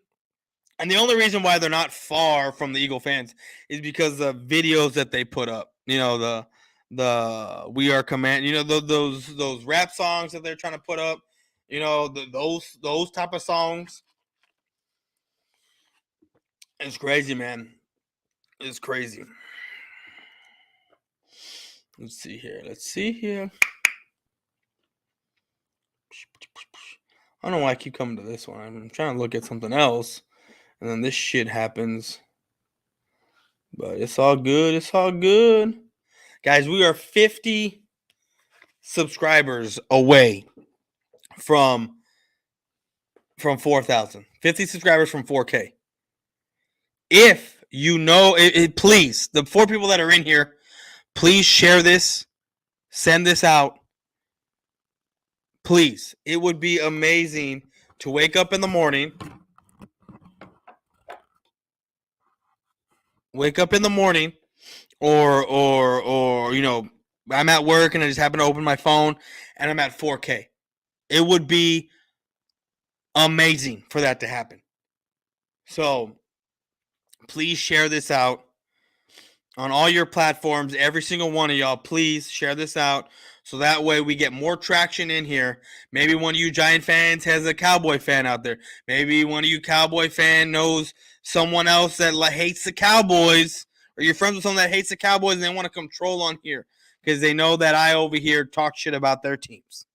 and the only reason why they're not far from the Eagle fans is because the videos that they put up. You know, the We Are Command. You know, those rap songs that they're trying to put up. You know, those type of songs. It's crazy, man. It's crazy. Let's see here. I don't know why I keep coming to this one. I'm trying to look at something else, and then this shit happens. But it's all good. Guys, we are 50 subscribers away from 4,000. 50 subscribers from 4K. If you know it, please, the 4 people that are in here, please share this. Send this out. Please. It would be amazing to wake up in the morning. Or you know, I'm at work and I just happen to open my phone and I'm at 4K. It would be amazing for that to happen. So please share this out on all your platforms. Every single one of y'all, please share this out so that way we get more traction in here. Maybe one of you Giant fans has a Cowboy fan out there. Maybe one of you Cowboy fan knows someone else that hates the Cowboys, or you're friends with someone that hates the Cowboys and they want to control on here because they know that I over here talk shit about their teams.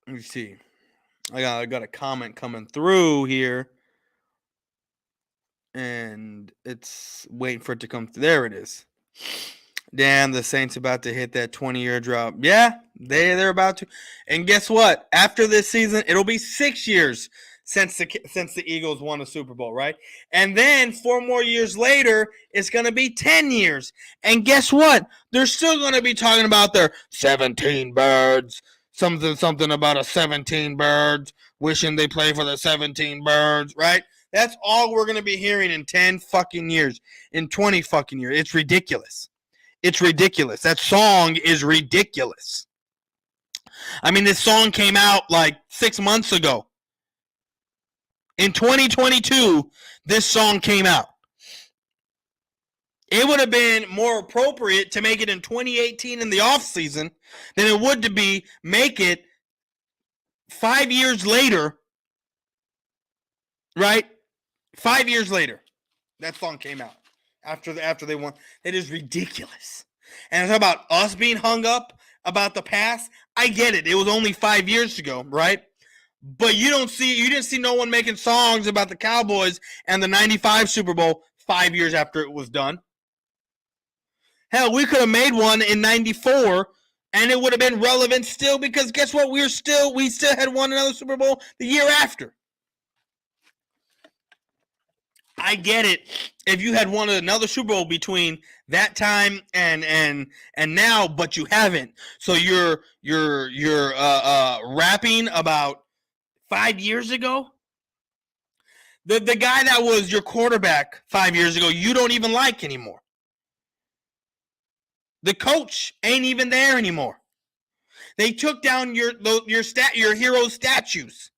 Let me see. I got a comment coming through here. And it's waiting for it to come through. There it is. Damn, the Saints about to hit that 20-year drop. Yeah, they're about to. And guess what? After this season, it'll be 6 years since the Eagles won a Super Bowl, right? And then 4 more years later, it's going to be 10 years. And guess what? They're still going to be talking about their 17 birds. Something about a 17 birds. Wishing they play for the 17 birds, right? That's all we're going to be hearing in 10 fucking years, in 20 fucking years. It's ridiculous. It's ridiculous. That song is ridiculous. I mean, this song came out like 6 months ago. In 2022, this song came out. It would have been more appropriate to make it in 2018 in the off season than it would to be make it 5 years later, right? 5 years later, that song came out after they won. It is ridiculous. And it's about us being hung up about the past. I get it. It was only 5 years ago, right? But you didn't see no one making songs about the Cowboys and the 95 Super Bowl 5 years after it was done. Hell, we could have made one in 94 and it would have been relevant still, because guess what? We still had won another Super Bowl the year after. I get it. If you had won another Super Bowl between that time and now, but you haven't. So you're rapping about 5 years ago. The guy that was your quarterback 5 years ago, you don't even like anymore. The coach ain't even there anymore. They took down your hero statues.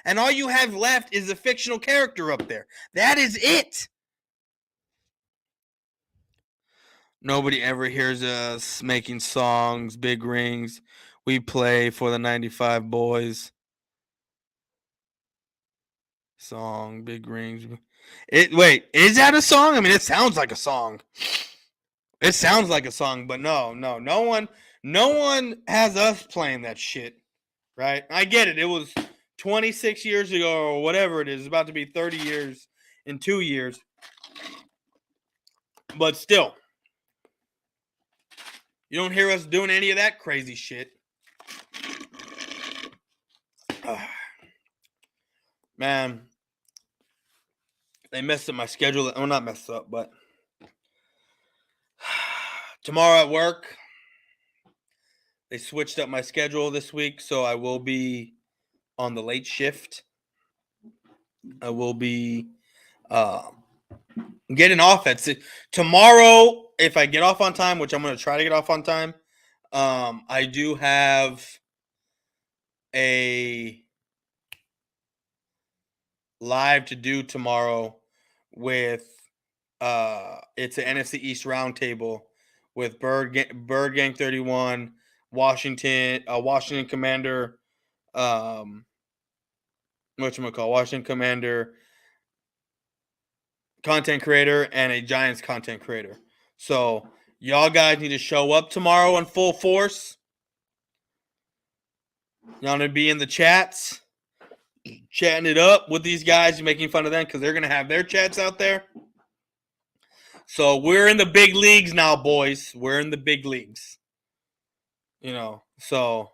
And all you have left is a fictional character up there. That is it. Nobody ever hears us making songs, big rings. We play for the 95 boys. Song, big rings. Wait, is that a song? I mean, it sounds like a song. It sounds like a song, but no one has us playing that shit, right? I get it. It was 26 years ago or whatever it is. It's about to be 30 years in 2 years. But still, you don't hear us doing any of that crazy shit. Man, they messed up my schedule. Well, not messed up, but tomorrow at work, they switched up my schedule this week, so I will be on the late shift. I will be getting off at tomorrow. If I get off on time, which I'm going to try to get off on time, I do have a live to do tomorrow with it's an NFC East roundtable with Bird Gang 31, Washington Commander, Washington Commander content creator, and a Giants content creator. So y'all guys need to show up tomorrow in full force. Y'all need to be in the chats, chatting it up with these guys, making fun of them because they're going to have their chats out there. So we're in the big leagues now, boys. We're in the big leagues. So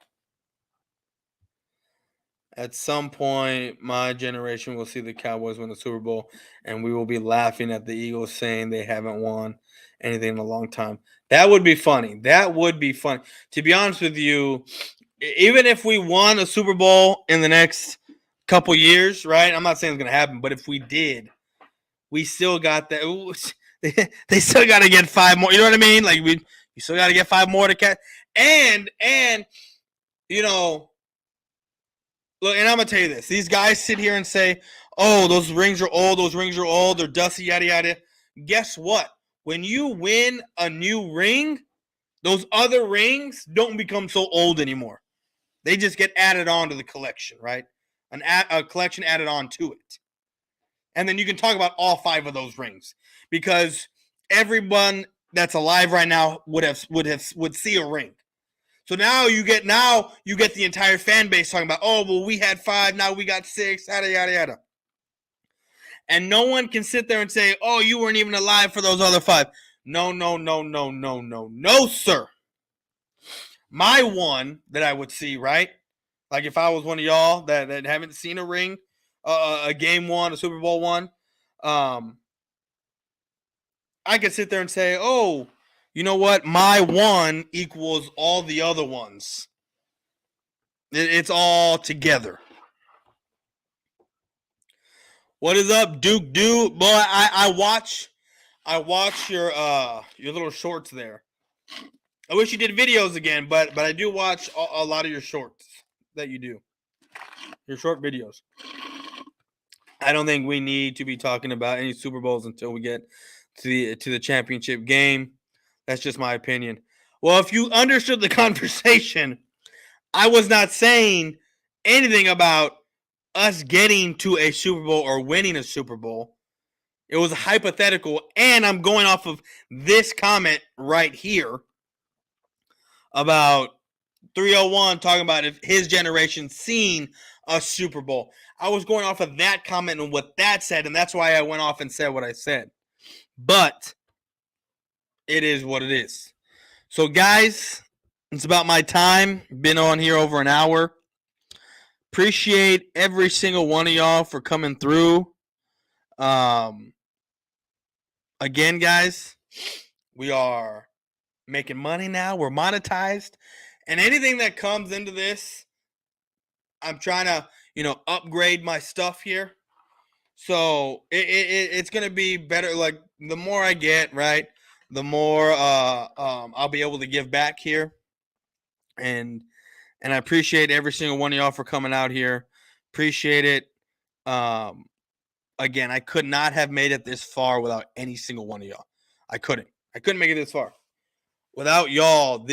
at some point, my generation will see the Cowboys win the Super Bowl, and we will be laughing at the Eagles saying they haven't won anything in a long time. That would be funny. To be honest with you, even if we won a Super Bowl in the next couple years, right? I'm not saying it's going to happen, but if we did, we still got that. They still got to get 5 more. You know what I mean? Like you still got to get 5 more to catch. And look, and I'm gonna tell you this: these guys sit here and say, "Oh, those rings are old. They're dusty, yada yada." Guess what? When you win a new ring, those other rings don't become so old anymore. They just get added on to the collection, right? A collection added on to it. And then you can talk about all 5 of those rings, because everyone that's alive right now would see a ring. So now you get the entire fan base talking about, oh, well, we had 5, now we got 6, yada yada yada. And no one can sit there and say, oh, you weren't even alive for those other 5. No, sir. My one that I would see, right? Like if I was one of y'all that haven't seen a ring, a game one, a Super Bowl one, I could sit there and say, oh, you know what? My one equals all the other ones. It's all together. What is up, Duke? Dude, boy, I watch your little shorts there. I wish you did videos again, but I do watch a lot of your shorts that you do. Your short videos. I don't think we need to be talking about any Super Bowls until we get to the championship game. That's just my opinion. Well, if you understood the conversation, I was not saying anything about us getting to a Super Bowl or winning a Super Bowl. It was hypothetical, and I'm going off of this comment right here about 301 talking about if his generation seen a Super Bowl. I was going off of that comment and what that said, and that's why I went off and said what I said. But it is what it is. So, guys, it's about my time. Been on here over an hour. Appreciate every single one of y'all for coming through. Again, guys, we are making money now. We're monetized. And anything that comes into this, I'm trying to, upgrade my stuff here. So it's going to be better. Like, the more I get, right, the more I'll be able to give back here. And I appreciate every single one of y'all for coming out here. Appreciate it. Again, I could not have made it this far without any single one of y'all. I couldn't make it this far without y'all.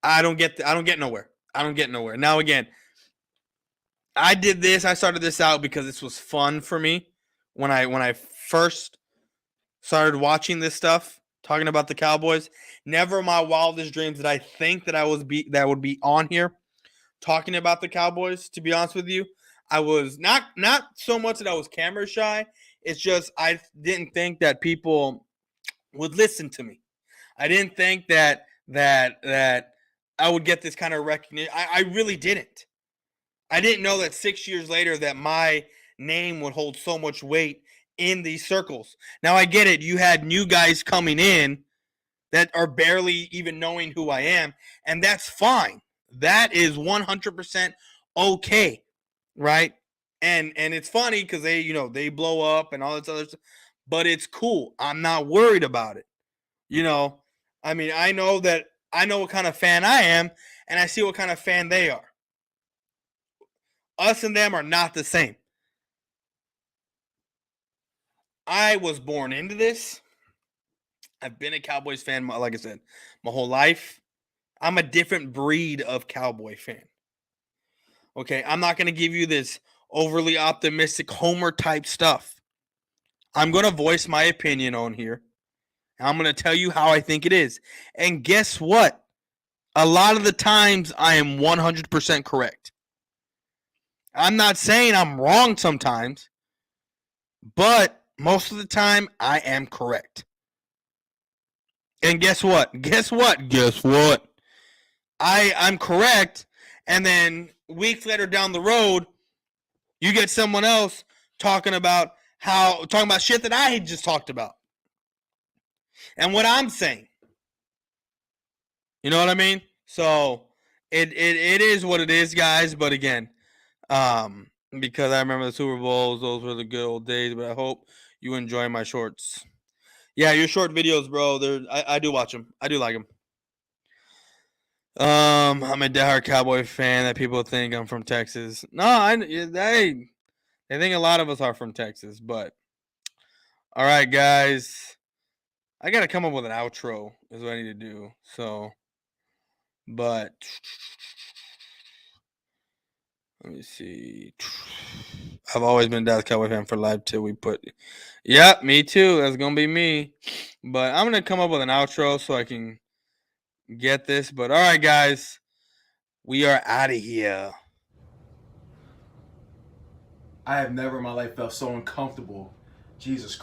I don't get nowhere. Now, again, I did this. I started this out because this was fun for me when I first started watching this stuff, talking about the Cowboys. Never in my wildest dreams did I think that I would be on here talking about the Cowboys. To be honest with you, I was not so much that I was camera shy. It's just I didn't think that people would listen to me. I didn't think that I would get this kind of recognition. I really didn't. I didn't know that 6 years later that my name would hold so much weight in these circles. Now, I get it. You had new guys coming in that are barely even knowing who I am, and that's fine. That is 100% okay, right? And it's funny because they blow up and all this other stuff, but it's cool. I'm not worried about it. I mean, I know what kind of fan I am, and I see what kind of fan they are. Us and them are not the same. I was born into this. I've been a Cowboys fan, like I said, my whole life. I'm a different breed of Cowboy fan. Okay, I'm not going to give you this overly optimistic Homer type stuff. I'm going to voice my opinion on here. I'm going to tell you how I think it is. And guess what? A lot of the times I am 100% correct. I'm not saying I'm wrong sometimes, but most of the time I am correct. And guess what? I'm correct, and then weeks later down the road, you get someone else talking about shit that I had just talked about. And what I'm saying. You know what I mean? So it is what it is, guys. But again, because I remember the Super Bowls, those were the good old days. But I hope you enjoy my shorts. Yeah, your short videos, bro. I do watch them. I do like them. I'm a diehard Cowboy fan that people think I'm from Texas. No, they think a lot of us are from Texas, but all right, guys. I got to come up with an outro is what I need to do. So, but let me see. I've always been a Dallas Cowboy fan for life till we put. Yep, me too. That's going to be me. But I'm going to come up with an outro so I can get this. But all right, guys. We are out of here. I have never in my life felt so uncomfortable. Jesus Christ.